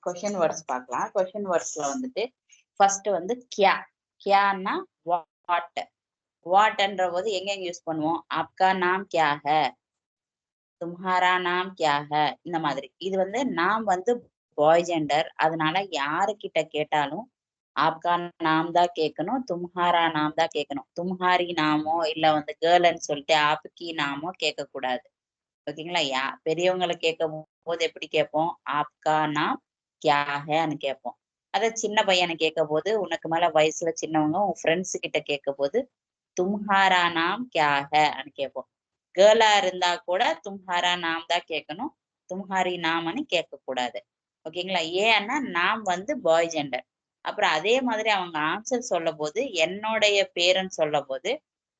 Question words பார்க்கலாம். Question वर्ड्ஸ்ல வந்துட்டு first வந்து क्या क्याன்னா வாட் வாட்ன்ற போது எங்க யூஸ் பண்ணுவோம்? आपका नाम क्या है, तुम्हारा नाम क्या है, இந்த மாதிரி. இது வந்து நாம் வந்து பாய் ஜெண்டர், அதனால யாருக்கிட்ட கேட்டாலும் आपका नाम தான் கேட்கணும், तुम्हारा नाम தான் கேட்கணும். तुम्हारी நாமோ இல்ல வந்து கேர்ள்னு சொல்லிட்டு आपकी நாமோ கேட்க கூடாது. ஓகேங்களா? பெரியவங்களை கேட்கும் போது எப்படி கேட்போம்? आपका नाम क्या हैன்னு கேட்போம். அத சின்ன பையனை கேட்கும் போது, உனக்கு மேல வயசுல சின்னவங்க உன் ஃப்ரெண்ட்ஸ் கிட்ட கேட்கும் போது तुम्हारा नाम क्या हैன்னு கேட்போம். கேர்ளா இருந்தா கூட तुम्हारा नाम தான் கேட்கணும், तुम्हारी நாம்னு கேட்க கூடாது. ஓகேங்களா? ஏன்னா நாம் வந்து பாய் ஜெண்டர். அப்புறம் அதே மாதிரி அவங்க ஆன்சர் சொல்லும் போது என்னுடைய பேருன்னு சொல்லும் போது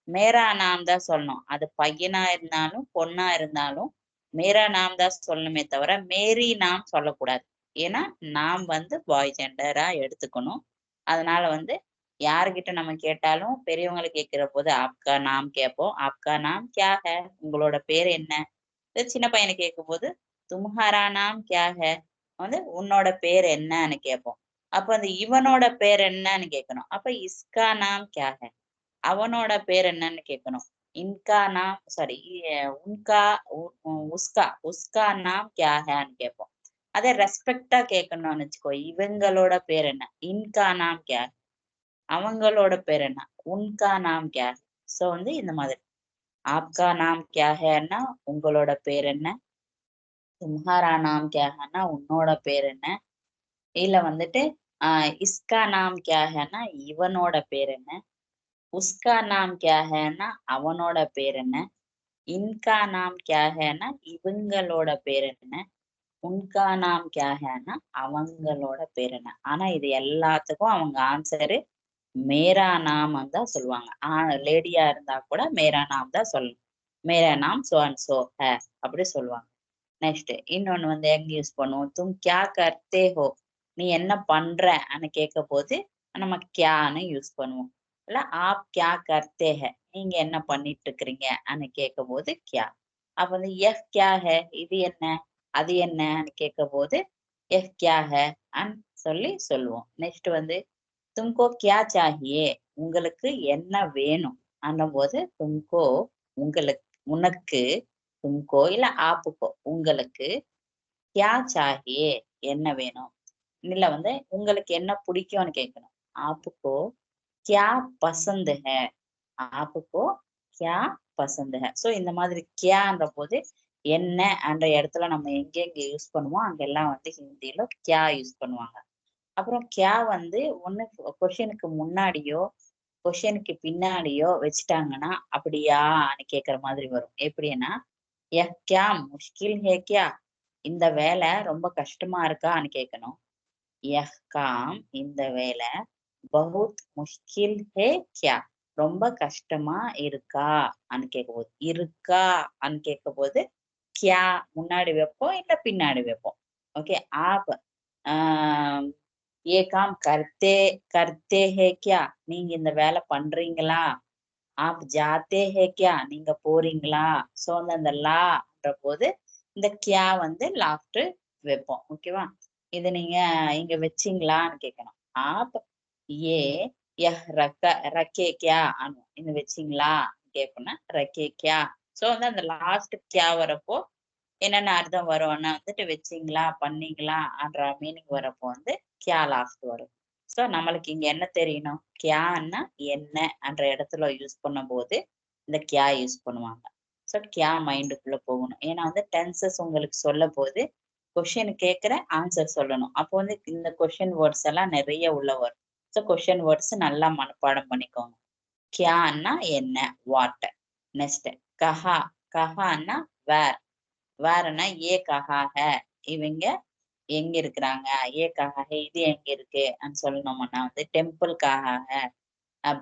மேரா நாம் தான் சொல்லணும். அது பையனா இருந்தாலும் பொண்ணா இருந்தாலும் மேரா நாம் தான் சொல்லணுமே தவிர மேரி நாம் சொல்லக்கூடாது. ஏன்னா நாம் வந்து பாய் ஜெண்டரா எடுத்துக்கணும். அதனால வந்து யாருகிட்ட நம்ம கேட்டாலும் பெரியவங்களை கேட்கிற போது ஆப்கா நாம் கேட்போம். ஆப்கா நாம் கியா ஹே, உங்களோட பேர் என்ன? சின்ன பையனை கேட்கும் போது தும்ஹாரா நாம் கியா ஹே, வந்து உன்னோட பேர் என்னன்னு கேட்போம். அப்ப அந்த இவனோட பேர் என்னன்னு கேட்கணும். அப்ப இஸ்கா நாம் கியா ஹே, அவனோட பேர் என்னன்னு கேட்கணும். இன்கா நாம் சாரி உன்கா உஸ்கா உஸ்கா நாம் கியா ஹேன்னு கேட்போம். அதை ரெஸ்பெக்டா கேட்கணும்னு வச்சுக்கோ. இவங்களோட பேர் என்ன? இன்கா நாம் கியா, அவங்களோட பேர் என்ன? உன்கா நாம் கியா. சோ வந்து இந்த மாதிரி ஆப்கா நாம் கியா ஹேன்னா உங்களோட பேர் என்ன, தும்ஹாரா நாம் கியா ஹேன்னா உன்னோட பேர் என்ன, இல்ல வந்துட்டு இஸ்கா நாம் கியா ஹேன்னா இவனோட பேர் என்ன, உஸ்கா நாம் கியா ஹேன்னா அவனோட பேர் என்ன, இன்கா நாம் கியா ஹேன்னா இவங்களோட பேர் என்ன, உன்கா நாம் கியா ஹேன்னா அவங்களோட பேர் என்ன. ஆனா இது எல்லாத்துக்கும் அவங்க ஆன்சரு மேரா நாம் தான் சொல்லுவாங்க. லேடியா இருந்தா கூட மேரா நாம் தான் சொல்லணும். மேரா நாம் சோ அண்ட் சோ ஹே அப்படி சொல்லுவாங்க. நெக்ஸ்ட் இன்னொன்னு வந்து எங்க யூஸ் பண்ணுவோம்? தும் கியா கர்த்தே ஹோ, நீ என்ன பண்றன்னு கேட்க போது நம்ம கியான்னு யூஸ் பண்ணுவோம். இல்ல ஆப் கியா கர்த்தே ஹே, நீங்க என்ன பண்ணிட்டு இருக்கிறீங்கன்னு கேட்க போது கியா. அப்ப வந்து எஹ் கியா ஹே, இது என்ன அது என்னன்னு கேட்க போது எஹ் கியா ஹே அன்னு சொல்லி சொல்லுவோம். நெக்ஸ்ட் வந்து தும்கோ கியா சாஹியே, உங்களுக்கு என்ன வேணும் போது தும்கோ உங்களுக்கு, உனக்கு, தும்கோ இல்ல ஆப்புக்கோ உங்களுக்கு, கியா சாஹியே என்ன வேணும். இல்ல வந்து உங்களுக்கு என்ன பிடிக்கும்னு கேட்கணும். ஆப்புக்கோ கியா பசந்த் ஹே, ஆப்புக்கோ கியா பசந்த் ஹே. சோ இந்த மாதிரி கியான்ற போது என்ன என்ற இடத்துல நம்ம எங்க யூஸ் பண்ணுவோம் அங்கெல்லாம் வந்து ஹிந்தியில கியா யூஸ் பண்ணுவாங்க. அப்புறம் கியா வந்து ஒண்ணு கொஸ்டினுக்கு முன்னாடியோ கொஸ்டினுக்கு பின்னாடியோ வச்சுட்டாங்கன்னா அப்படியான்னு கேக்குற மாதிரி வரும். எப்படின்னா யஹ் கியா முஷ்கில் ஹே கியா, இந்த வேலை ரொம்ப கஷ்டமா இருக்கான்னு கேட்கணும். யஹ் காம், இந்த வேலை, பகுத் முஷ்கில் ஹே கியா, ரொம்ப கஷ்டமா இருக்கான்னு கேட்கும் போது, இருக்கான்னு கேட்கும் போது கியா முன்னாடி வைப்போம் இல்ல பின்னாடி வைப்போம். ஓகே. ஆப் ஏ காம் கர்த்தே கர்த்தே ஹே கியா, நீங்க இந்த வேலை பண்றீங்களா. ஆப் ஜாத்தே ஹே கியா, நீங்க போறீங்களா. சோ வந்து அந்த லான்ற போது இந்த கியா வந்து லாஸ்ட் வைப்போம். ஓகேவா? இது நீங்க இங்க வச்சீங்களான்னு கேட்கணும். ஆப் ஏ யஹ் ரக்க ரக்கே கியா, இது வச்சீங்களா கேட்போம்னா ரக்கே கியா. சோ வந்து அந்த லாஸ்ட் கியா வரப்போ என்னென்ன அர்த்தம் வரும்னா வந்துட்டு வச்சீங்களா பண்ணீங்களான்ற மீனிங் வரப்போ வந்து கியா லாஸ்ட் வரும். சோ நம்மளுக்கு இங்க என்ன தெரியணும்? கியான்னா என்ன என்ற இடத்துல யூஸ் பண்ணும் போது இந்த கியா யூஸ் பண்ணுவாங்க. சோ கியா மைண்டுக்குள்ள போகணும். ஏன்னா வந்து டென்சஸ் உங்களுக்கு சொல்ல போது கொஸ்டின் கேட்கிற ஆன்சர் சொல்லணும். அப்போ வந்து இந்த கொஸ்டின் வேர்ட்ஸ் எல்லாம் நிறைய உள்ள வரும். ஸோ கொஸ்டின் வேர்ட்ஸ் நல்லா மனப்பாடம் பண்ணிக்கோங்க. கியான்னா என்ன, வாட். நெக்ஸ்ட் கஹா, கஹான்னா வேர், வேறன்னா ஏ கஹா ஹே, இவங்க எங்க இருக்கிறாங்க, ஏ கஹா ஹே இது எங்க இருக்கு சொல்லணும்னா வந்து டெம்பிள் கஹா ஹே,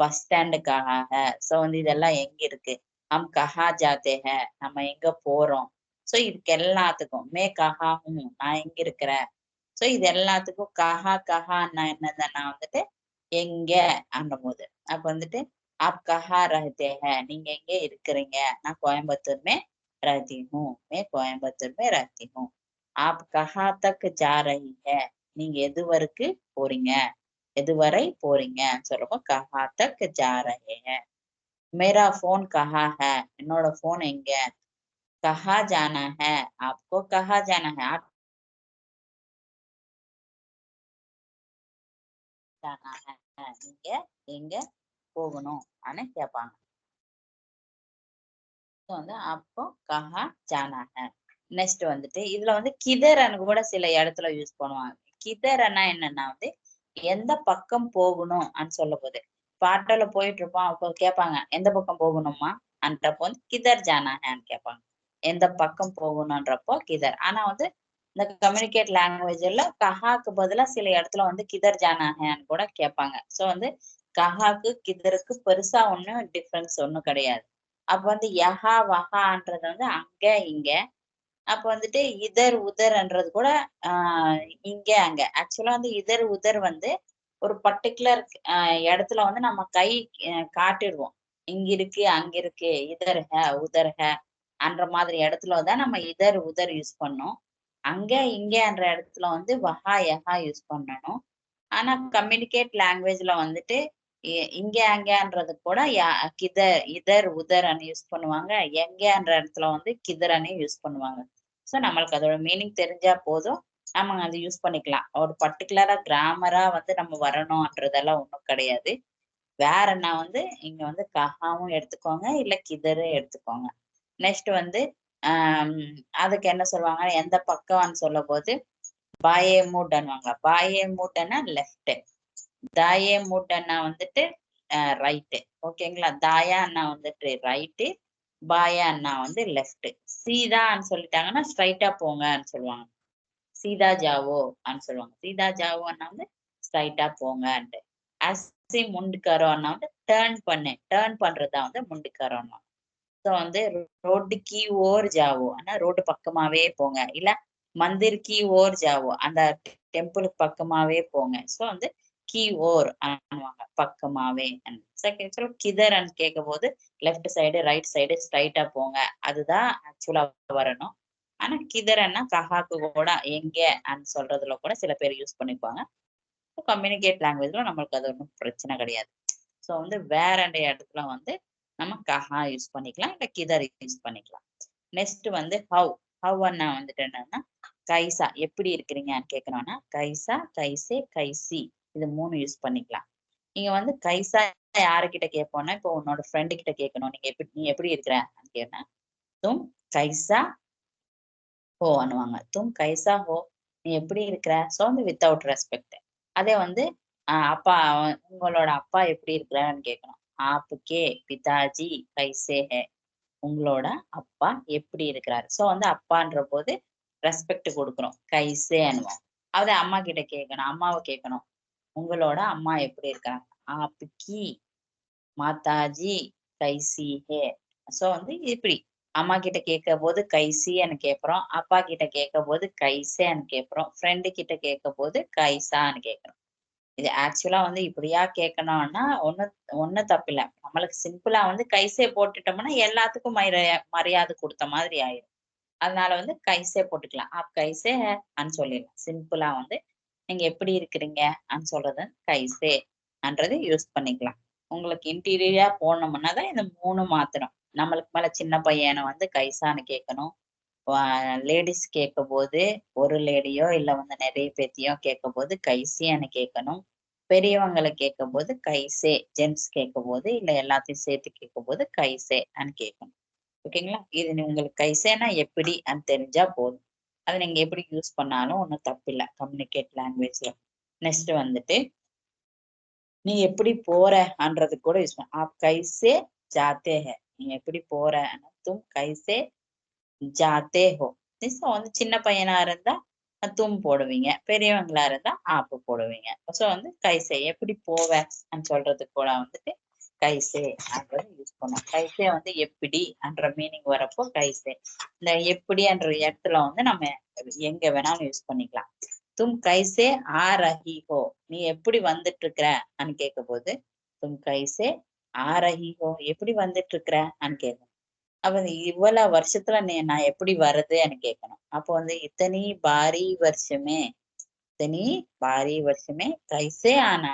பஸ் ஸ்டாண்டு கஹா ஹே. ஸோ வந்து இதெல்லாம் எங்க இருக்கு. ஹம் கஹா ஜாத்தே ஹே, நம்ம எங்க போறோம். ஸோ இதுக்கு எல்லாத்துக்கும் மே கஹா ஹூம், நான் எங்க இருக்கிறேன். ஸோ இது எல்லாத்துக்கும் கஹா கஹான்னா என்னதுன்னா வந்துட்டு எங்க போது அப்ப வந்துட்டு ஆப் கஹா ரஹதே ஹே, நீங்க எங்க இருக்கிறீங்க. நான் கோயம்புத்தூர் மே रहती हूँ, मैं कोयम्बतूर में रहती हूँ. आप कहाँ तक जा रही है, நீங்க எதுவரைக்கு போறீங்க, எதுவரை போறீங்கன்னு சொல்றப்போ கஹா தக் ஜா ரஹே ஹை. मेरा फोन कहाँ है, என்னோட போன் எங்க, कहाँ जाना है, आपको कहाँ जाना है, आप जाना है, நீங்க எங்க போகணும் அனு கேட்பாங்க. வந்து அப்போ கஹா ஜானா ஹை. நெக்ஸ்ட் வந்துட்டு இதுல வந்து கிதர்ன்னு கூட சில இடத்துல யூஸ் பண்ணுவாங்க. கிதர்னா என்னன்னா வந்து எந்த பக்கம் போகணும் சொல்ல போது பாட்டோல போயிட்டு இருப்போம், அப்போ கேட்பாங்க எந்த பக்கம் போகணுமா அன்றப்போ வந்து கிதர் ஜானா ஹேன்னு கேட்பாங்க. எந்த பக்கம் போகணும்ன்றப்போ கிதர். ஆனா வந்து இந்த கம்யூனிகேட் லாங்குவேஜ்ல கஹாக்கு பதிலா சில இடத்துல வந்து கிதர் ஜானா ஹேன்னு கூட கேட்பாங்க. சோ வந்து கஹாக்கு கிதருக்கு பெருசா ஒண்ணும் டிஃபரன்ஸ் ஒண்ணும் கிடையாது. அப்ப வந்து யஹா வஹான்றது வந்து அங்க இங்க. அப்ப வந்துட்டு இதர் உதர்ன்றது கூட இங்க அங்க. ஆக்சுவலா வந்து இதர் உதர் வந்து ஒரு பர்ட்டிகுலர் இடத்துல வந்து நம்ம கை காட்டிடுவோம். இங்க இருக்கு அங்க இருக்கு இதர் ஹ உதர் ஹ அன்ற மாதிரி இடத்துல தான் நம்ம இதர் உதர் யூஸ் பண்ணோம். அங்க இங்கன்ற இடத்துல வந்து வஹா யஹா யூஸ் பண்ணணும். ஆனா கம்யூனிகேட் லாங்குவேஜ்ல வந்துட்டு இங்க அங்கன்றது கூட கிதர் இதர் உதர்ன்னு யூஸ் பண்ணுவாங்க. எங்கன்ற இடத்துல வந்து கிதர்ன்னு யூஸ் பண்ணுவாங்க. சோ நம்மளுக்கு அதோட மீனிங் தெரிஞ்சா போதும், நம்ம அதை யூஸ் பண்ணிக்கலாம். ஒரு பர்ட்டிகுலரா கிராமரா வந்து நம்ம வரணும்ன்றதெல்லாம் ஒண்ணும் கிடையாது. வேறன்னா வந்து இங்க வந்து கஹாவும் எடுத்துக்கோங்க, இல்ல கிதரும் எடுத்துக்கோங்க. நெக்ஸ்ட் வந்து ஆஹ் அதுக்கு என்ன சொல்லுவாங்க, எந்த பக்கம்னு சொல்லும் போது பாயே மூட்டன்னுவாங்க. பாயே மூட்டன்னா லெஃப்ட், தாயே மூட்டன்னா வந்துட்டு ரைட்டு. ஓகேங்களா. தாயா அண்ணா வந்துட்டு ரைட்டு, பாயா அண்ணா வந்து லெஃப்ட். சீதான்னு சொல்லிட்டாங்கன்னா ஸ்ட்ரைட்டா போங்கன்னு சொல்லுவாங்க. சீதா ஜாவோ சொல்லுவாங்க. சீதா ஜாவோ அண்ணா வந்து ஸ்ட்ரைட்டா போங்கன்ட்டு. அசி முண்டுக்காரோ அண்ணா வந்து டேர்ன் பண்றதா வந்து முண்டுக்காரோ அண்ணா. ஸோ வந்து ரோட்டு கீ ஓர் ஜாவோ ஆனா ரோட்டு பக்கமாவே போங்க, இல்ல மந்திர் கீ ஓர் ஜாவோ அந்த டெம்பிளுக்கு பக்கமாவே போங்க. ஸோ வந்து கீ ஓர் அனுவாங்க பக்கமாவே. கிதர் கேட்கும் போது லெஃப்ட் சைடு ரைட் சைடு ஸ்ட்ரைட்டா போங்க, அதுதான் ஆக்சுவலா வரணும். ஆனா கிதர்ன்னா கஹாக்கு கூட எங்க சொல்றதுல கூட சில பேர் யூஸ் பண்ணிப்பாங்க. கம்யூனிகேட் லாங்குவேஜ்ல நம்மளுக்கு அது ஒன்றும் பிரச்சனை கிடையாது. ஸோ வந்து வேற இடத்துல வந்து நம்ம கஹா யூஸ் பண்ணிக்கலாம், இல்ல கிதர் யூஸ் பண்ணிக்கலாம். நெக்ஸ்ட் வந்து ஹவ். ஹவ்னா வந்துட்டு என்னன்னா கைசா எப்படி இருக்கிறீங்கன்னு கேட்கணும்னா கைசா கைசே கைசி இது 3 யூஸ் பண்ணிக்கலாம். நீங்க வந்து கைசா யாருக்கிட்ட கேட்போம்னா இப்போ உன்னோட ஃப்ரெண்டு கிட்ட கேட்கணும், நீ எப்படி இருக்கிற கேட்டா தும் கைசா ஹோ அனுவாங்க. தும் கைசா ஹோ, நீ எப்படி இருக்கிற. ஸோ வந்து வித்தவுட் ரெஸ்பெக்ட். அதே வந்து அப்பா உங்களோட அப்பா எப்படி இருக்கிறான்னு கேட்கணும். ஆப்புக்கே பிதாஜி கைசே ஹே, உங்களோட அப்பா எப்படி இருக்கிறாரு. சோ வந்து அப்பான்ற போது ரெஸ்பெக்ட் கொடுக்கணும், கைசே அனுவோம். அதே அம்மா கிட்ட கேட்கணும், அம்மாவை கேட்கணும், உங்களோட அம்மா எப்படி இருக்காங்க. ஆப்புக்கி மாதாஜி கைசி ஹே. சோ வந்து இப்படி அம்மா கிட்ட கேட்க போது கைசின்னு கேட்கிறோம், அப்பா கிட்ட கேட்க போது கைசேன்னு கேட்கிறோம், ஃப்ரெண்டு கிட்ட கேட்க போது கைசான்னு கேட்கிறோம். இது ஆக்சுவலா வந்து இப்படியா கேட்கணும்னா ஒண்ணு தப்பில்லை. நம்மளுக்கு சிம்பிளா வந்து கைசே போட்டுட்டோம்னா எல்லாத்துக்கும் மரியாதை கொடுத்த மாதிரி ஆயிடும். அதனால வந்து கைசே போட்டுக்கலாம். ஆப் கைசே சொல்லிடலாம். சிம்பிளா வந்து நீங்க எப்படி இருக்கிறீங்க சொல்றது கைசே அன்றது யூஸ் பண்ணிக்கலாம். உங்களுக்கு இன்டீரியரா போனோம்னா தான் இந்த 3 மாத்திரம். நம்மளுக்கு மேல சின்ன பையனை வந்து கைசான்னு கேட்கணும். லேடிஸ் கேட்கும் போது ஒரு லேடியோ இல்ல வந்து நிறைய பேத்தியோ கேட்கும் போது கைசின்னு கேட்கணும். பெரியவங்களை கேட்கும் போது கைசே, ஜென்ட்ஸ் கேட்கும் போது இல்ல எல்லாத்தையும் சேர்த்து கேட்கும் போது கைசே கேட்கணும். ஓகேங்களா. இது உங்களுக்கு கைசேனா எப்படி தெரிஞ்சா போதும். அதை நீங்க எப்படி யூஸ் பண்ணாலும் ஒன்றும் தப்பு இல்லை கம்யூனிகேட் லாங்குவேஜ்ல. நெக்ஸ்ட் வந்துட்டு நீ எப்படி போறன்றது கூட யூஸ் பண்ண. ஆப் கைசே ஜாத்தே ஹே, நீங்க எப்படி போற. தும் கைசே ஜாத்தே ஹோ. வந்து சின்ன பையனா இருந்தா தும் போடுவீங்க, பெரியவங்களா இருந்தா ஆப்பு போடுவீங்க. சோ வந்து கைசே எப்படி போவ சொல்றதுக்கு கூட வந்துட்டு கைசே யூஸ் பண்ணுவோம். கைசே வந்து எப்படி மீனிங் வரப்போ கைசே. இந்த எப்படி இடத்துல வந்து நம்ம எங்க வேணாலும் யூஸ் பண்ணிக்கலாம். தும் கைசே ஆ ரஹி ஹோ, நீ எப்படி வந்துட்டு இருக்கிற கேட்க போது தும் கைசே ஆ ரஹி ஹோ, எப்படி வந்துட்டு இருக்கிற கேட்கணும். அப்ப இவ்வளவு வருஷத்துல நான் எப்படி வருதுன்னு கேட்கணும். அப்போ வந்து இத்தனை பாரி வருஷமே இத்தனி பாரி வருஷமே கைசே ஆனா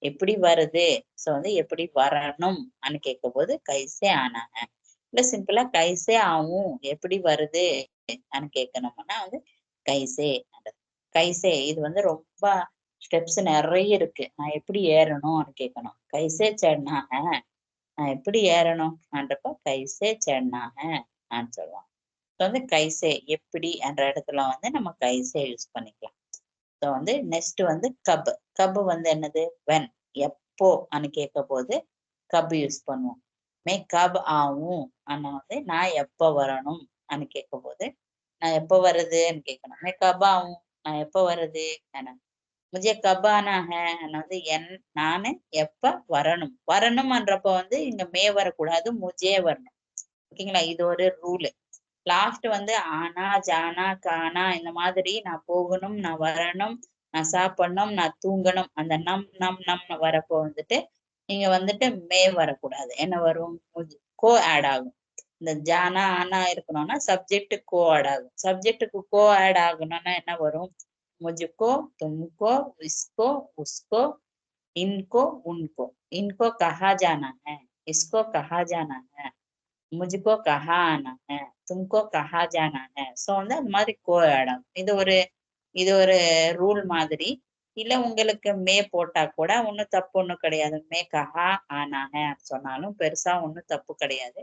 எப்படி வருது சோ வந்து எப்படி வரணும் கேட்கும் போது கைசே ஆனா இல்ல சிம்பிளா கைசே ஆகும் எப்படி வருது கேட்கணும்னா வந்து கைசே கைசே இது வந்து ரொம்ப ஸ்டெப்ஸ் நிறைய இருக்கு நான் எப்படி ஏறணும்னு கேட்கணும் கைசே சட்னாக நான் எப்படி ஏறணும்ன்றப்ப கைசே சட்னாக நான் சொல்லுவான் வந்து கைசே எப்படி என்ற இடத்துல வந்து நம்ம கைசே யூஸ் பண்ணிக்கலாம் ஸோ வந்து நெக்ஸ்ட் வந்து கப் கப் வந்து என்னது வென் எப்போ கேட்க போது கப் யூஸ் பண்ணுவோம் மே கப் ஆகும் ஆனா வந்து நான் எப்போ வரணும் கேட்க போது நான் எப்போ வருதுன்னு கேட்கணும் மே கப் ஆகும் நான் எப்போ வருது முஜே கப் ஆனா வந்து நானு எப்ப வரணும்ன்றப்ப வந்து இங்க மே வரக்கூடாது முஜே வரணும் ஓகேங்களா இது ஒரு ரூலு லாஸ்ட் வந்து ஆனா ஜானா கானா இந்த மாதிரி நான் போகணும் நான் வரணும் நான் சாப்பிடணும் நான் தூங்கணும் அந்த நம் வரப்போ வந்துட்டு நீங்க வந்துட்டு மே வரக்கூடாது என்ன வரும் கோ ஆட் ஆகும் இந்த ஜானா ஆனா இருக்கணும்னா சப்ஜெக்ட் கோ ஆட் ஆகும் சப்ஜெக்டுக்கு கோ ஆட் ஆகணும்னா என்ன வரும் मुझको तुमको इसको उसको इनको उनको इनको कहा जाना है इसको कहा जाना है मुझको कहा आना है तुमको कहा जाना है சோ வந்து அந்த மாதிரி கோ ஆடும் இது ஒரு ரூல் மாதிரி இல்ல உங்களுக்கு மே போட்டா கூட ஒன்னும் தப்பு ஒண்ணும் கிடையாது மே கஹா ஆனா சொன்னாலும் பெருசா ஒன்னும் தப்பு கிடையாது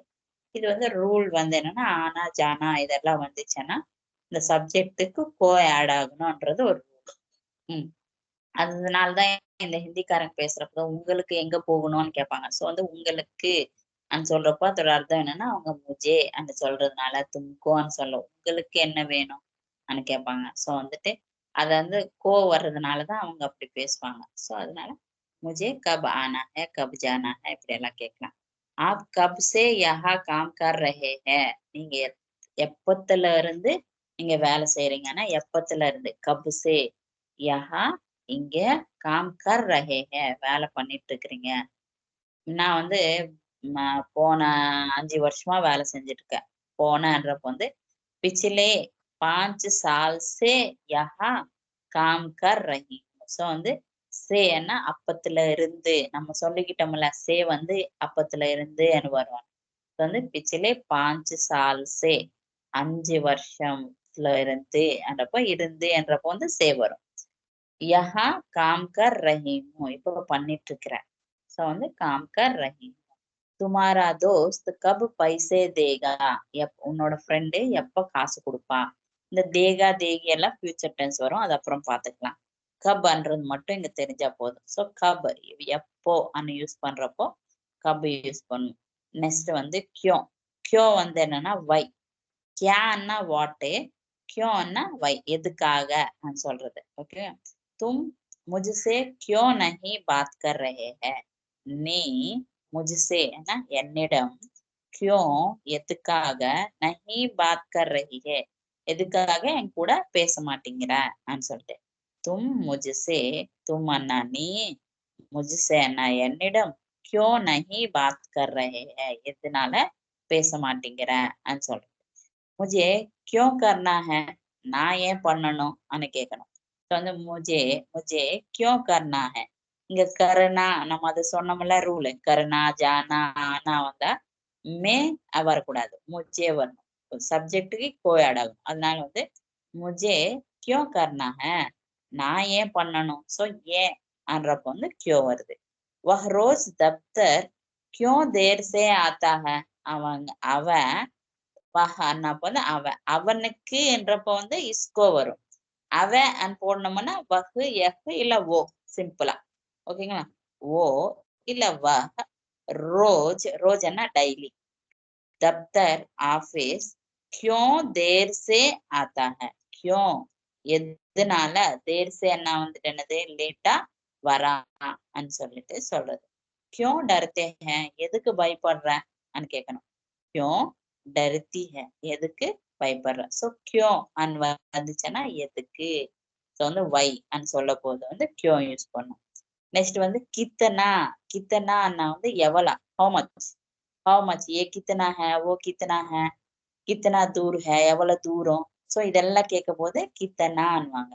இது வந்து ரூல் வந்து என்னன்னா ஆனா ஜானா இதெல்லாம் வந்துச்சுன்னா இந்த சப்ஜெக்டுக்கு கோ ஆட் ஆகணும்ன்றது ஒரு ரூல் அதனாலதான் இந்த ஹிந்திக்காரங்க பேசுறப்போ உங்களுக்கு எங்க போகணும்னு கேட்பாங்க சோ வந்து உங்களுக்கு சொல்றப்போ அதோட அர்த்தம் என்னன்னா அவங்க முஜே சொல்றதுனால தும்கோன்னு சொல்ல உங்களுக்கு என்ன வேணும் கேட்பாங்க சோ வந்துட்டு அத வந்து கோ வர்றதுனாலதான் அவங்க அப்படி பேசுவாங்க சோ அதனால முஜே கப் ஆனா ஹே கப் ஜானா ஹே இப்படி எல்லாம் கேட்கலாம் ஆப் கப் சே யஹா காம் கர் ரஹே ஹே நீங்க எப்பத்துல இருந்து நீங்க வேலை செய்யறீங்கன்னா எப்பத்துல இருந்து கப் சே யஹா இங்க காம் கர் ரஹே ஹே வேலை பண்ணிட்டு இருக்கிறீங்க நான் வந்து போன 5 வருஷமா வேலை செஞ்சுட்டு இருக்கேன் போனன்றப்ப வந்து பிச்சிலே 5 साल से यहाँ काम कर रही हूँ சோ வந்து சேன்னா அப்பத்துல இருந்து நம்ம சொல்லிக்கிட்டோம்ல சே வந்து அப்பத்துல இருந்து வருவாங்க வந்து பிச்சிலே 5 साल से 5 வருஷத்துல இருந்து என்றப்போ வந்து சே வரும் யஹா காம் கர் ரஹி ஹூம் இப்போ பண்ணிட்டு இருக்கிறேன் சோ வந்து காம் கர் ரஹி துமாரா தோஸ்த் கப் பைசே தேகா உன்னோட ஃப்ரெண்டு எப்ப காசு கொடுப்பா இந்த தேகா தேகி எல்லாம் ஃபியூச்சர் டென்ஸ் வரும் அது அப்புறம் பாத்துக்கலாம் கப்ன்றது மட்டும் இங்க தெரிஞ்சா போதும் சோ கப் எப்போ யூஸ் பண்றப்போ கப் யூஸ் பண்ணும் நெக்ஸ்ட் வந்து கியோ வந்து என்னன்னா வை கியான்னா வாட்டு கியோன்னா வை எதுக்காக சொல்றது ஓகே தும் मुझसे क्यों नहीं बात कर रहे हैं நீ मुझसे என்னிடம் क्यों எதுக்காக नहीं बात कर रही है எதுக்காக என் கூட பேச மாட்டேங்கிற சொல்லிட்டு तुम मुझसे तुम அண்ணா நீ मुझसे அண்ணா என்னிடம் क्यों नहीं बात कर रहे हैं எதனால பேச மாட்டேங்கிற சொல்றேன் मुझे क्यों करना है நான் ஏன் பண்ணணும் கேட்கணும் வந்து मुझे क्यों करना है இங்க கருணா நம்ம அது சொன்னோம்ல ரூல் கருணா ஜானா ஆனா வந்தா மே வரக்கூடாது முஜே வரணும் சப்ஜெக்டுக்கு கோயாட் ஆகும் அதனால வந்து முஜே क्यों करना है நான் ஏன் பண்ணணும் சோ ஏன்ன்றப்ப வந்து क्यों வருது वह रोज दफ्तर क्यों देर से आता है அவன் வந்து அவனுக்கு என்றப்ப வந்து இஸ்கோ வரும் அவன் போடணும்னா வஹு எஃப் இல்ல ஓ சிம்பிளா ஓகேங்களா ஓ இல்ல வஹ் ரோஜ் என்ன டெய்லி தப்தர் ஆபீஸ் क्यों देर से आता है क्यों எதனால தேர் சே என்ன வந்துட்டு என்னது லேட்டா வரான்னு சொல்லிட்டு சொல்றது क्यों डरते हैं எதுக்கு பயப்படுறேன்னு கேட்கணும் क्यों डरती है எதுக்கு பயப்படுற சோ क्यों வந்துச்சுன்னா எதுக்கு சோ வந்து வை சொல்ல போது வந்து क्यों யூஸ் பண்ணும் நெக்ஸ்ட் வந்து கித்தனா வந்து எவ்வளோ how much ये कितना है वो कितना है कितना दूर है எவ்வளவு தூரம் சோ இதெல்லாம் கேட்க போது கித்தனான்வாங்க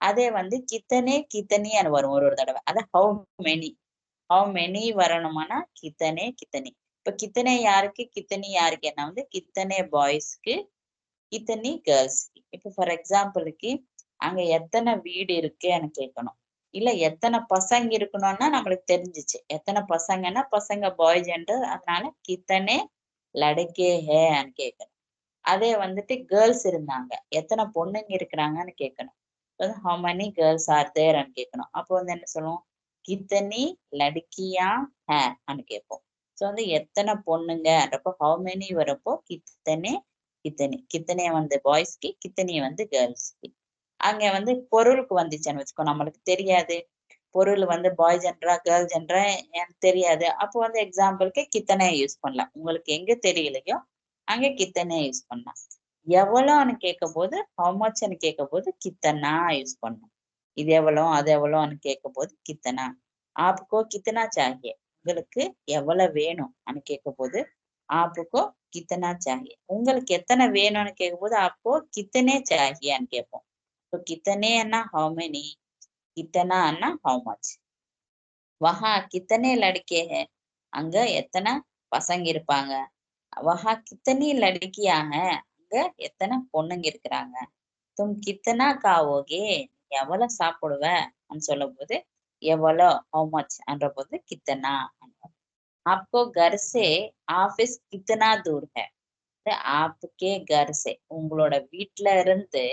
அதே வந்து கித்தனே கித்தனி வரும் ஒரு தடவை. அது ஹவு மெனி வரணுமானா கித்தனே கித்தனி. இப்ப கித்தனே யாருக்கு, கித்தனி யாருக்கு என்ன வந்து கித்தனே பாய்ஸ்க்கு, கித்தனி கேர்ள்ஸ்க்கு. இப்ப ஃபார் எக்ஸாம்பிளுக்கு அங்க எத்தனை வீடு இருக்குன்னு கேட்கணும். இல்ல எத்தனை பசங்க இருக்கணும்னா நம்மளுக்கு தெரிஞ்சிச்சு. எத்தனை பசங்கன்னா பசங்க பாய் ஜெண்டர், அதனால கித்தனே லடுக்கே ஹேன்னு கேட்கணும். அதே வந்துட்டு கேர்ள்ஸ் இருந்தாங்க, எத்தனை பொண்ணுங்க இருக்கிறாங்கன்னு கேட்கணும். ஹவு மெனி கேர்ள்ஸ் ஆர் தேர்ன்னு கேட்கணும். அப்போ வந்து என்ன சொல்லுவோம், கித்தனி லடுக்கியா ஹேன்னு கேட்போம். ஸோ வந்து எத்தனை பொண்ணுங்கன்றப்போ ஹவு மெனி வரப்போ கித்தனே கித்தனி. கித்தனே வந்து பாய்ஸ்க்கு, கித்தனி வந்து கேர்ள்ஸ்க்கு. அங்க வந்து பொருளுக்கு வந்துச்சுன்னு வச்சுக்கோ, நம்மளுக்கு தெரியாது. பொருள் வந்து பாய் ஜென்டரா கேர்ள் ஜென்டரா எனக்கு தெரியாது. அப்போ வந்து எக்ஸாம்பிளுக்கு கித்தனை யூஸ் பண்ணலாம். உங்களுக்கு எங்க தெரியலையோ அங்க கித்தனை யூஸ் பண்ணலாம். எவ்வளோன்னு கேட்கும் போது ஹவு மச்ன்னு கேட்கும் போது கித்தனா யூஸ் பண்ணணும். இது எவ்வளோ அது எவ்வளோன்னு கேட்கும் போது கித்தனா. ஆப்கோ கித்தனா சாகியே, உங்களுக்கு எவ்வளவு வேணும் கேட்கும் போது ஆப்புக்கோ கித்தனா சாகியே. உங்களுக்கு எத்தனை வேணும்னு கேட்கும் போது ஆப்கோ கித்தனே சாகியான்னு கேட்போம். तो कितने अन्ना हाउ मेनी, कितना अन्ना हाउ मच. वहां कितने लड़के हैं, அங்க எத்தனை பசங்க இருப்பாங்க. वहां कितनी लड़कियां हैं, அங்க எத்தனை பொண்ணுங்க இருக்கிறாங்க. तुम कितना खाओगे, எவ்வளவு சாப்பிடுவ சொல்லும் போது எவ்வளோ how much என்ற போது कितना. आपको घर से ऑफिस कितना दूर है, आपके घर से உங்களோட வீட்ல இருந்து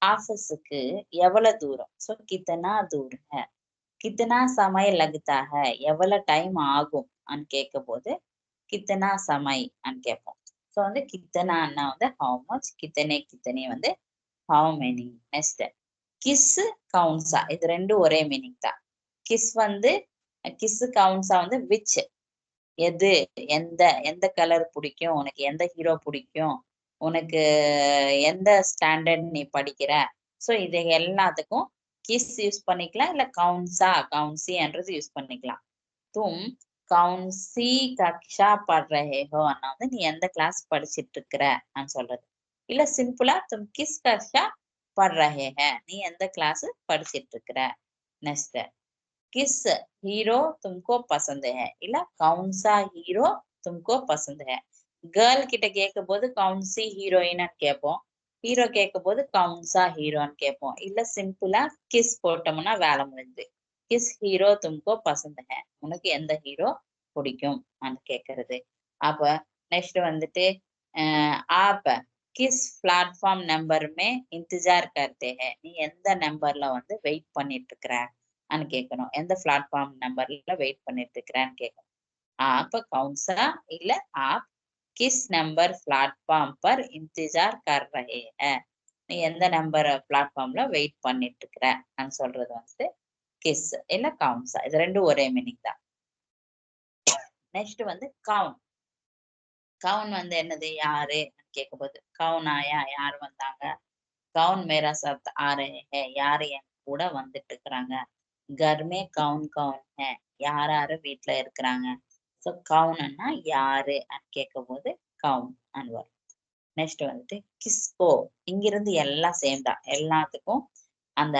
ஆபீஸுக்கு எவ்வளவு தூரம். சோ கித்தனா தூர் ஹை, கித்தனா சமய லக்தா ஹை, எவ்வளவு டைம் ஆகும் கேட்கும் போது கித்தனா சமய் கேட்போம். ஸோ வந்து கித்தனான்னா வந்து ஹவு மச், கித்தனே கித்தனே வந்து ஹவு மெனி. நெக்ஸ்ட் கிஸ் கவுன்சா, இது ரெண்டும் ஒரே மீனிங் தான். கிஸ் வந்து கிஸ் கவுன்சா வந்து விச், எது, எந்த எந்த கலர் பிடிக்கும் உனக்கு, எந்த ஹீரோ பிடிக்கும் உனக்கு, எந்த ஸ்டாண்டர்ட் நீ படிக்கிற. ஸோ இது எல்லாத்துக்கும் கிஸ் யூஸ் பண்ணிக்கலாம், இல்ல கவுன்சா கவுன்சின்றது யூஸ் பண்ணிக்கலாம். தும் கவுன்சி கக்ஷா பட் ரஹே ஹோ வந்து நீ எந்த கிளாஸ் படிச்சிட்டு இருக்கிற சொல்றது. இல்ல சிம்பிளா தும் கிஸ் கக்ஷா பட் ரஹே ஹே, நீ எந்த கிளாஸ் படிச்சிட்டு இருக்கிற. நெக்ஸ்ட் கிஸ் ஹீரோ தும்கோ பசந்த் ஹை, இல்ல கவுன்சா ஹீரோ தும்கோ பசந்த் ஹை. கேர்ள் கிட்ட கேட்கும் போது கவுன்சி ஹீரோயின் கேட்போம், ஹீரோ கேட்கும் போது கவுன்சா ஹீரோன்னு கேட்போம். இல்ல சிம்பிளா கிஸ் போட்டோம்னா வேலை முடிஞ்சு. கிஸ் ஹீரோ தும்கோ பசந்த் ஹை, உனக்கு எந்த ஹீரோ பிடிக்கும் கேட்கறது. அப்ப நெக்ஸ்ட் வந்துட்டு ஆப் கிஸ் பிளாட்ஃபார்ம் நம்பர் மே இன்தஜார் கர்த்தே ஹை, நீ எந்த நம்பர்ல வந்து வெயிட் பண்ணிட்டு இருக்கிற கேட்கணும். எந்த பிளாட்ஃபார்ம் நம்பர்ல வெயிட் பண்ணிட்டு இருக்கிறேன்னு கேட்கணும். ஆப் கவுன்சா இல்ல ஆப் किस नंबर प्लेटफॉर्म पर इंतजार कर रहे हैं, நீ எந்த நம்பர் பிளாட்ஃபார்ம்ல வெயிட் பண்ணிட்டு இருக்கிற சொல்றது வந்து கிஸ் இல்ல கவுன்சா. இது ரெண்டும் ஒரே மீனிங் தான். நெக்ஸ்ட் வந்து கவுன். கவுன் வந்து என்னது, யாரு கேட்கும் போது கவுன் ஆயா, யார் வந்தாங்க. கவுன் மேரா சாத் ஆ ரஹே ஹே, யாரு என் கூட வந்துட்டு இருக்கிறாங்க. கர்மே கவுன் கவுன் ஹே, யார் யாரு வீட்டுல இருக்கிறாங்க. ஸோ கவுன்னா யாரு கேட்கும் போது கவுன் வரும். நெக்ஸ்ட் வந்துட்டு கிஸ்கோ, இங்கிருந்து எல்லாம் சேம் தான், எல்லாத்துக்கும் அந்த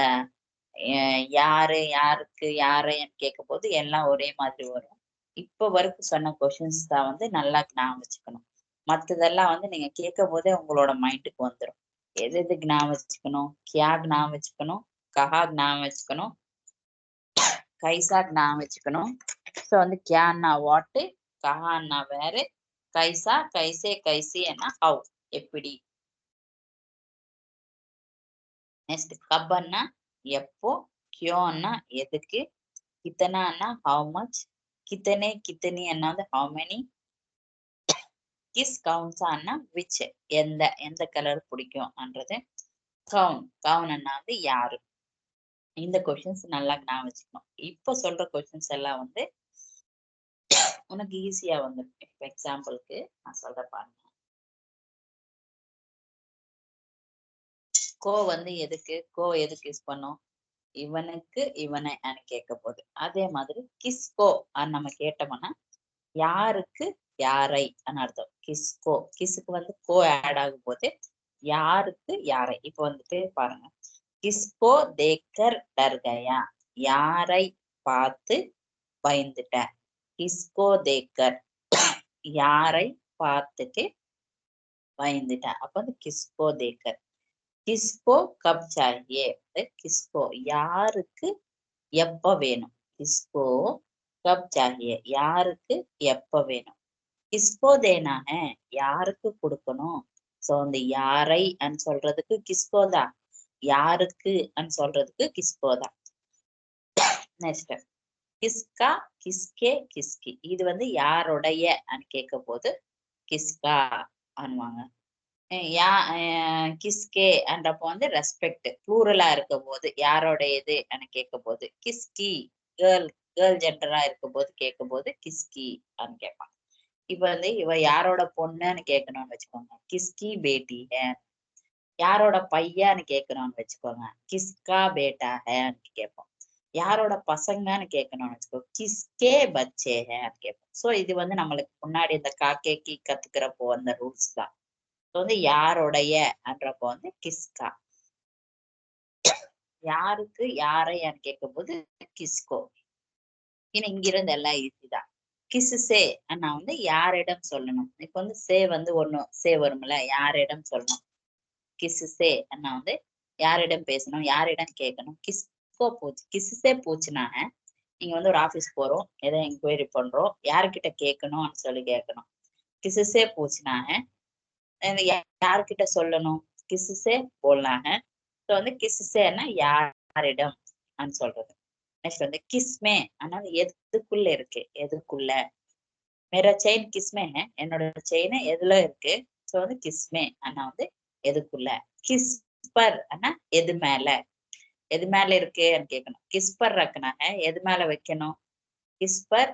யாரு யாருக்கு யாருன்னு கேட்கும் போது எல்லாம் ஒரே மாதிரி வரும். இப்ப வரைக்கும் சொன்ன கொஸ்டின்ஸ் தான் வந்து நல்லா ஞாபகம் வச்சுக்கணும். மற்றதெல்லாம் வந்து நீங்க கேட்கும் போதே உங்களோட மைண்டுக்கு வந்துடும். எது எதுக்கு ஞாபகம் வச்சுக்கணும், கியா ஞாபகம் வச்சுக்கணும், கஹா ஞாபகம் வச்சுக்கணும், கைசா ஞாபகம் வச்சுக்கணும். ஸோ வந்து கியான்னா வாட்டு, கஹான்னா வேறு, கைசா கைசே கைசி என்ன ஹவு எப்படி. நெக்ஸ்ட் கப்பன்னா எப்போ, கியோன்னா எதுக்கு, கித்தனான்னா ஹவு மச், கித்தனே கித்தனி என்ன வந்து ஹவு மெனி, கிஸ் கவுன்சான்னா விச், எந்த எந்த கலர் பிடிக்கும்ன்றது. கவுன்னா வந்து யாரு. இந்த கொஸ்டின்ஸ் நல்லா ஞாபகம் வச்சுக்கணும். இப்ப சொல்ற கொஸ்டின்ஸ் எல்லாம் வந்து உனக்கு ஈஸியா வந்துடும். இப்ப எக்ஸாம்பிளுக்கு நான் சொல்ற பாருங்க. கோ வந்து எதுக்கு, கோ எதுக்கு யூஸ் பண்ணோம், இவனுக்கு இவனை கேட்க போகுது. அதே மாதிரி கிஸ்கோ நம்ம கேட்டோம்னா யாருக்கு யாரை அர்த்தம். கிஸ்கோ, கிஸ்க்கு வந்து கோ ஆட் ஆகும் போது யாருக்கு யாரை. இப்ப வந்துட்டு பாருங்க, கிஸ்கோ தேக்கர் டர் கயா, யாரை பார்த்து பயந்துட்ட. கிஸ்கோ தேக்கர், யாரை பார்த்துட்டு பயந்துட்ட. அப்ப வந்து கிஸ்கோ தேக்கர். கிஸ்கோ கப் சாஹியே, கிஸ்கோ யாருக்கு எப்ப வேணும். கிஸ்கோ கப் சாஹியே, யாருக்கு எப்ப வேணும். கிஸ்கோ தேனா ஹை, யாருக்கு கொடுக்கணும். சோ அந்த யாரை அன்னு சொல்றதுக்கு கிஸ்கோ தான், யாருக்கு அன்னு சொல்றதுக்கு கிஸ்கோ தான். நெக்ஸ்ட் கிஸ்கா, கிஸ்கே, கிஸ்கி. இது வந்து யாருடைய அன்னு கேட்க போது கிஸ்கா அனுவாங்க. கிஸ்கே என்றப்போ வந்து ரெஸ்பெக்ட் ப்ளூரலா இருக்க போது யாரோடையது அன்னு கேட்க போது கிஸ்கி, கேர்ள் கேர்ள் ஜெண்டரா இருக்க போது கேட்கும் போது கிஸ்கி அன்னு கேட்பாங்க. இப்ப வந்து இவ யாரோட பொண்ணுன்னு கேட்கணும்னு வச்சுக்கோங்க, கிஸ்கி பேட்டி ஹே. யாரோட பையன்னு கேட்கணும்னு வச்சுக்கோங்க, கிஸ்கா பேட்டா ஹேன்னு கேட்போம். யாரோட பசங்கன்னு கேட்கணும்னு வச்சுக்கோ, கிஸ்கே பச்சே ஹேன்னு கேட்போம். சோ இது வந்து நம்மளுக்கு முன்னாடி இந்த காக்கேக்கி கத்துக்கிறப்போ அந்த ரூல்ஸ் தான். வந்து யாருடைய என்றப்போ வந்து கிஸ்கா. யாருக்கு யாரைன்னு கேட்கும் போது கிஸ்கோ. ஏன்னா இங்கிருந்து எல்லாம் ஈஸி தான். கிஸ்ஸே அண்ணா வந்து யாரிடம் சொல்லணும். இப்ப வந்து சே வந்து ஒண்ணு சே வரும்ல, யாரிடம் சொல்லணும். கிஸ்ஸே அண்ணா வந்து யாரிடம் பேசணும், யாரிடம் கேட்கணும். கிஸ்கோ பூச்சு, கிஸ்ஸே பூச்சுனாங்க. நீங்க வந்து ஒரு ஆபீஸ் போறோம், ஏதோ என்கொயரி பண்றோம், யாருக்கிட்ட கேட்கணும்னு சொல்லி கேட்கணும். கிஸ்ஸே பூச்சுனாங்க, யாருக்கிட்ட சொல்லணும். கிஸ்ஸே போடலாங்க. ஸோ வந்து கிஸ்ஸேன்னா யாரிடம் சொல்றது. நெக்ஸ்ட் வந்து கிஸ்மே ஆனா எதுக்குள்ள இருக்கு, எதுக்குள்ள. மேரா செயின் கிஸ்மே ஹே, என்னோட செயின் எதுல இருக்கு. ஸோ வந்து கிஸ்மே ஆனா வந்து எதுக்குள்ள. கிஸ்பர் ஆனா எது மேல, எது மேல இருக்கு கேட்கணும். கிஸ்பர் ரக்கனாங்க, எது மேல வைக்கணும். கிஸ்பர்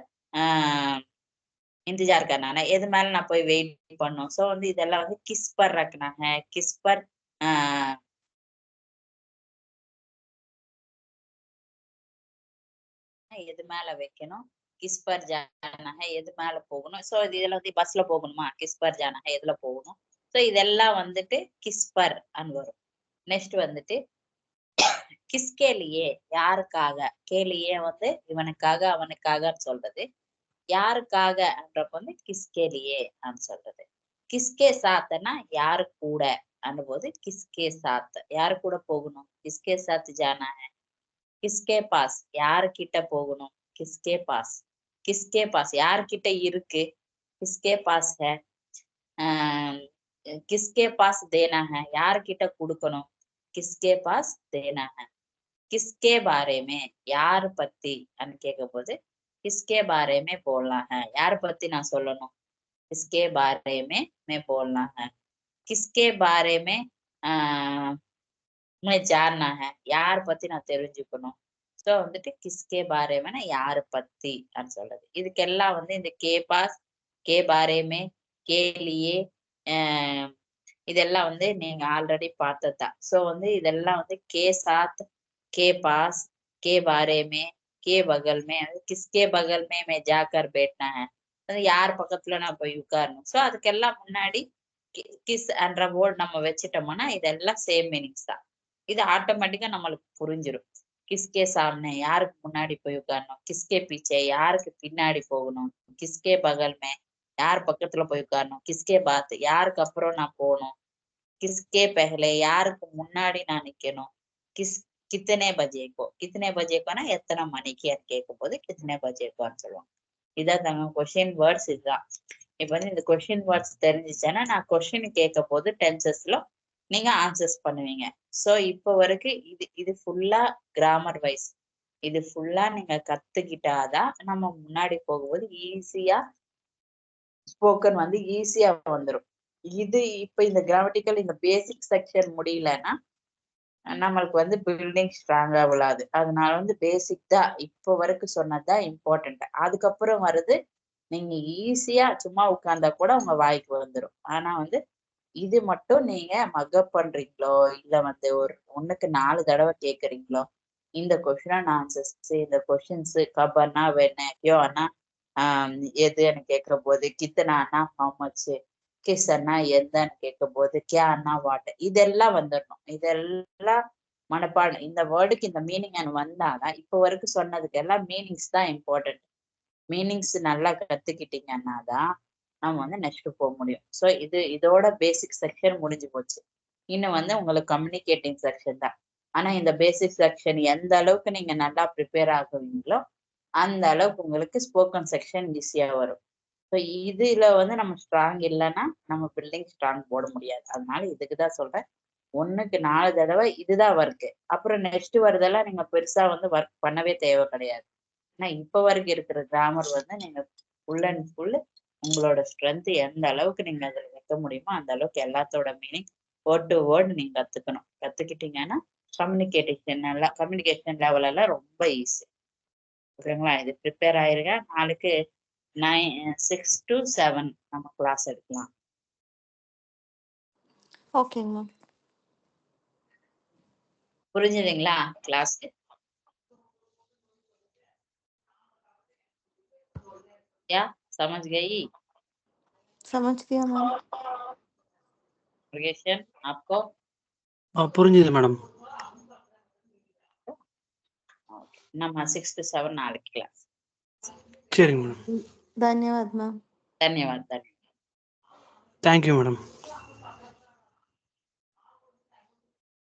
இன்திஜார் கர்னா, எது மேல நான் போய் வெயிட் பண்ணும். ஸோ வந்து இதெல்லாம் வந்து கிஸ்பர் ரக்கனாங்க, கிஸ்பர் எது மேல வைக்கணும். கிஸ்பர் ஜானா ஹை, எது மேல போகணும். சோ இதுல வந்து பஸ்ல போகணுமா, கிஸ்பர் ஜானா ஹை எதுல போகணும். சோ இதெல்லாம் வந்துட்டு கிஸ்பர் அன்னு வரும். நெக்ஸ்ட் வந்துட்டு கிஸ்கேலியே, யாருக்காக. கேலியே வந்து இவனுக்காக அவனுக்காகன்னு சொல்றது. யாருக்காக என்றப்ப வந்து கிஸ்கேலியே அன்னு சொல்றது. கிஸ்கே சாத்னா யாரு கூட அனுபோது கிஸ்கே சாத், யாரு கூட போகணும். கிஸ்கே சாத் ஜானா ஹை. கிஸ்கே பாஸ், யாருக்கிட்ட போகணும். கிஸ்கே பாஸ், கிஸ்கே பாஸ் யாருக்கிட்ட இருக்கு. கிஸ்கே பாஸ் ஹே. கிஸ்கே பாஸ் தேனா ஹை, யாருக்கிட்ட கொடுக்கணும். கிஸ்கே பாஸ் தேனா ஹை. கிஸ்கே பாரே மே, யாரு பத்தி அன்னு கேட்க போது கிஸ்கே பாரே மே போடலாம் ஹை, யாரு பத்தி நான் சொல்லணும். கிஸ்கே பாரே மே போடலாம் ஹை. கிஸ்கே பாரே மே ஜான்னா ஹை, யார் பத்தி நான் தெரிஞ்சுக்கணும். சோ வந்துட்டு கிஸ்கே பாரே மேனா யாரு பத்தி அப்படின்னு சொல்றது. இதுக்கெல்லாம் வந்து இந்த கே பாஸ், கே பாரேமே, கேலியே, இதெல்லாம் வந்து நீங்க ஆல்ரெடி பார்த்ததுதான். சோ வந்து இதெல்லாம் வந்து கே சாத், கே பாஸ், கே பாரேமே, கே பகல்மே, கிஸ்கே பகல்மே மே ஜாக்கர் பேட்னா ஹை, யார் பக்கத்துல நான் போய் உட்காரணும். சோ அதுக்கெல்லாம் முன்னாடி கிஸ் என்ற வேர்ட் நம்ம வச்சுட்டோம்னா இதெல்லாம் சேம் மீனிங்ஸ் தான். இது ஆட்டோமேட்டிக்கா நம்மளுக்கு புரிஞ்சிடும். கிஸ்கே சாம்னே, யாருக்கு முன்னாடி போய் உட்காரணும். கிஸ்கே பீச்சே, யாருக்கு பின்னாடி போகணும். கிஸ்கே பகல் மே, யார் பக்கத்துல போய் உட்காரணும். கிஸ்கே பாத், யாருக்கு அப்புறம் நான் போகணும். கிஸ்கே பெஹலே, யாருக்கு முன்னாடி நான் நிக்கணும். கிஸ் கித்தனை பஜேக்கோ, கித்தனை பஜேக்கோனா எத்தனை மணிக்கு கேட்கும் போது கித்தனை பஜேக்கோன்னு சொல்லுவாங்க. இதான் தாங்க கொஸ்டின் வேர்ட்ஸ். இதுதான். இப்ப வந்து இந்த கொஸ்டின் வேர்ட்ஸ் தெரிஞ்சிச்சேன்னா நான் கொஸ்டின் கேட்க போது டென்சஸ்ல நீங்க ஆன்சர்ஸ் பண்ணுவீங்க. சோ இப்ப வரைக்கும் இது ஃபுல்லா கிராமர் வைஸ், இது ஃபுல்லா நீங்க கத்துக்கிட்டாதான் நம்ம முன்னாடி போகும்போது ஈஸியா ஸ்போக்கன் வந்து ஈஸியா வந்துடும். இது இப்ப இந்த கிராமட்டிக்கல் இந்த பேசிக் செக்ஷன் முடியலன்னா நம்மளுக்கு வந்து பில்டிங் ஸ்ட்ராங்கா விழாது. அதனால வந்து பேசிக் தான் இப்ப வரைக்கும் சொன்னதுதான் இம்பார்ட்டன்ட். அதுக்கப்புறம் வருது நீங்க ஈஸியா சும்மா உட்கார்ந்தா கூட உங்க வாய்க்கு வந்துடும். ஆனா வந்து இது மட்டும் நீங்க மக்கப் பண்றீங்களோ, இல்ல வந்து ஒரு 1க்கு 4 தடவை கேக்குறீங்களோ, இந்த கொஸ்டின் அண்ட் ஆன்சர்ஸ், இந்த கொஸ்டின்ஸ் கபன்னா வெண்ண, கியோன்னா எதுன்னு கேட்கிற போது, கித்தனான்னா ஹவு மச், கிஸ்ன்னா எந்தன்னு கேட்கும் போது, கியான்னா வாட், இதெல்லாம் வந்துடணும். இதெல்லாம் மனப்பாடம் இந்த வேர்டுக்கு இந்த மீனிங் வந்தாதான் இப்ப வரைக்கும் சொன்னதுக்கு எல்லாம் மீனிங்ஸ் தான் இம்பார்ட்டன்ட். மீனிங்ஸ் நல்லா கத்துக்கிட்டீங்கன்னா தான் நம்ம வந்து நெக்ஸ்ட் போக முடியும். ஸோ இதோட பேசிக் செக்ஷன் முடிஞ்சு போச்சு. இன்னும் வந்து உங்களுக்கு கம்யூனிகேட்டிங் செக்ஷன் தான். ஆனா இந்த பேசிக் செக்ஷன் எந்த அளவுக்கு நீங்க நல்லா ப்ரிப்பேர் ஆகுவீங்களோ அந்த அளவுக்கு உங்களுக்கு ஸ்போக்கன் செக்ஷன் ஈஸியா வரும். ஸோ இதுல வந்து நம்ம ஸ்ட்ராங் இல்லைன்னா நம்ம பில்டிங் ஸ்ட்ராங் போட முடியாது. அதனால இதுக்குதான் சொல்றேன், 1க்கு 4 தடவை இதுதான் ஒர்க்கு. அப்புறம் நெக்ஸ்ட் வருதெல்லாம் நீங்க பெருசா வந்து ஒர்க் பண்ணவே தேவை கிடையாது. ஆனா இப்ப வரைக்கும் இருக்கிற கிராமர் வந்து நீங்க ஃபுல் அண்ட் ஃபுல் உங்களோட ஸ்ட்ரென்த் எந்த அளவுக்கு நீங்க அதுல வைக்க முடியுமோ அந்த அளவுக்கு எல்லாத்தோட மீனிங் வேர்ட் டு வேர்ட் நீங்க கத்துக்கணும். கத்துக்கிட்டீங்கன்னா கம்யூனிகேஷன் லெவல் எல்லாம் ரொம்ப ஈஸி. ஓகேங்களா? இது ப்ரிப்பேர் ஆயிருங்க. நாளைக்கு 6 to 7 நம்ம கிளாஸ் எடுக்கலாம். ஓகேங்க மேம். புரிஞ்சுதுங்களா கிளாஸ்? क्या समझ गई? समझ गया मैम. आपको? புரிஞ்சுது மேடம். நம்ம 6 to 7 நாளைக்கு கிளாஸ். சரிங்க மேடம். धन्यवाद मैम. धन्यवाद. Thank you madam.